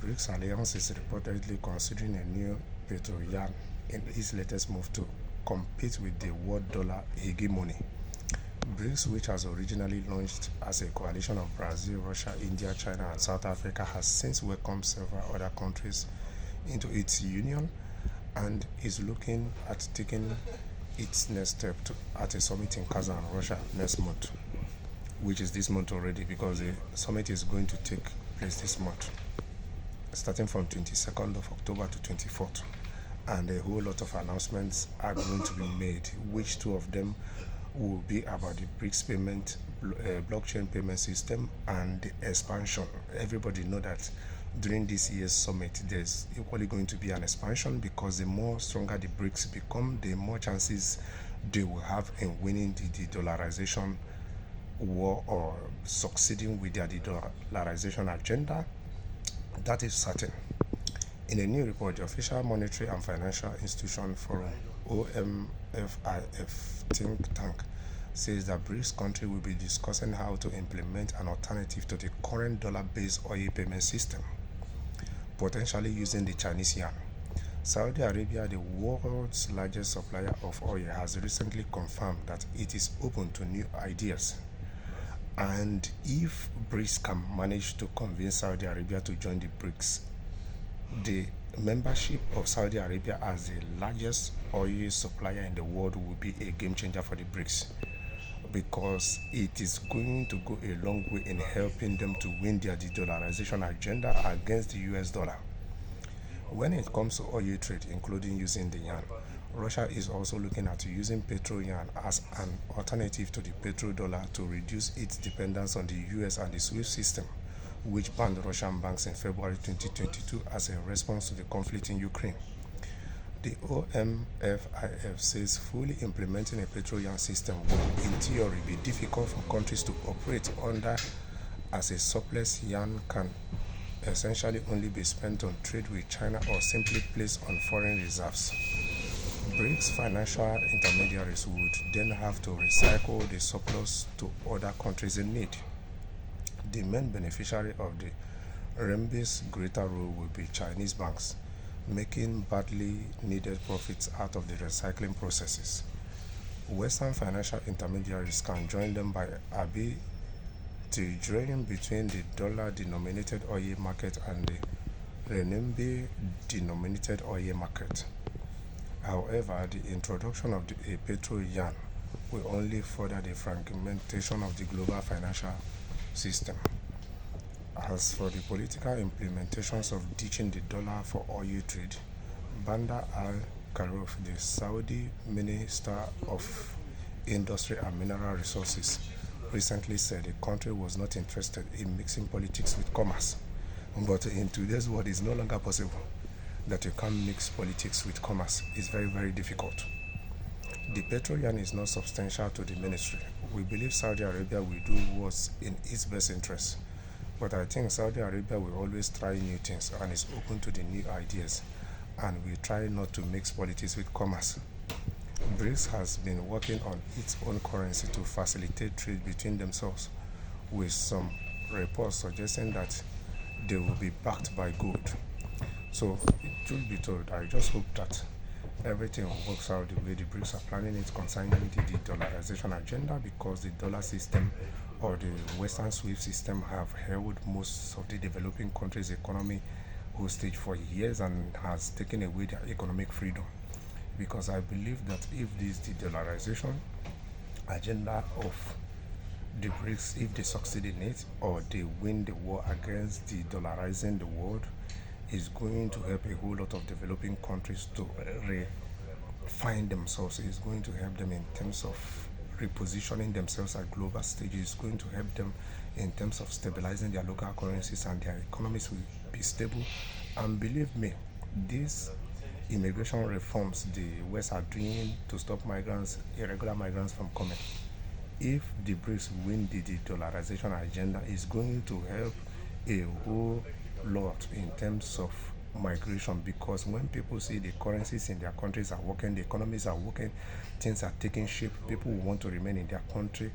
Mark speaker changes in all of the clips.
Speaker 1: BRICS alliance is reportedly considering a new Petroyuan in its latest move to compete with the world dollar hegemony. BRICS, which has originally launched as a coalition of Brazil, Russia, India, China, and South Africa, has since welcomed several other countries into its union and is looking at taking its next step at a summit in Kazan, Russia next month, which is this month already, because the summit is going to take place this month, starting from 22nd of October to 24th. And a whole lot of announcements are going to be made, which two of them will be about the BRICS blockchain payment system and the expansion. Everybody know that during this year's summit, there's equally going to be an expansion, because the more stronger the BRICS become, the more chances they will have in winning the de-dollarization war or succeeding with their de-dollarization agenda. That is certain. In a new report, the Official Monetary and Financial Institution Forum (OMFIF) think tank says that BRICS countries will be discussing how to implement an alternative to the current dollar-based oil payment system, potentially using the Chinese yuan. Saudi Arabia, the world's largest supplier of oil, has recently confirmed that it is open to new ideas. And if BRICS can manage to convince Saudi Arabia to join the BRICS, the membership of Saudi Arabia as the largest oil supplier in the world will be a game changer for the BRICS, because it is going to go a long way in helping them to win their de-dollarization agenda against the US dollar. When it comes to oil trade, including using the yuan, Russia is also looking at using Petroyuan as an alternative to the petrodollar to reduce its dependence on the US and the SWIFT system, which banned Russian banks in February 2022 as a response to the conflict in Ukraine. The OMFIF says fully implementing a Petroyuan system will, in theory, be difficult for countries to operate under, as a surplus yuan can essentially only be spent on trade with China or simply placed on foreign reserves. BRICS financial intermediaries would then have to recycle the surplus to other countries in need. The main beneficiary of the RMB's greater role will be Chinese banks, making badly needed profits out of the recycling processes. Western financial intermediaries can join them by arbitraging between the dollar-denominated oil market and the renminbi-denominated oil market. However, the introduction of a petro-yuan will only further the fragmentation of the global financial system. As for the political implementations of ditching the dollar for oil trade, Bandar al-Karouf, the Saudi Minister of Industry and Mineral Resources, recently said the country was not interested in mixing politics with commerce. But in today's world, it's no longer possible that you can't mix politics with commerce. It's very, very difficult. The Petroyuan is not substantial to the ministry. We believe Saudi Arabia will do what's in its best interest. But I think Saudi Arabia will always try new things and is open to the new ideas, and will try not to mix politics with commerce. BRICS has been working on its own currency to facilitate trade between themselves, with some reports suggesting that they will be backed by gold. So, truth be told, I just hope that everything works out the way the BRICS are planning it concerning the de-dollarization agenda, because the dollar system or the Western SWIFT system have held most of the developing countries' economy hostage for years and has taken away their economic freedom. Because I believe that if this de-dollarization agenda of the BRICS, if they succeed in it or they win the war against de-dollarizing the world, is going to help a whole lot of developing countries to refine themselves. It's going to help them in terms of repositioning themselves at global stages. It's going to help them in terms of stabilizing their local currencies, and their economies will be stable. And believe me, these immigration reforms the West are doing to stop irregular migrants from coming, if the BRICS win the de-dollarization agenda, is going to help a whole lot in terms of migration, because when people see the currencies in their countries are working, the economies are working, things are taking shape, people will want to remain in their country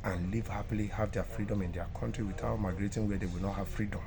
Speaker 1: and live happily, have their freedom in their country without migrating where they will not have freedom.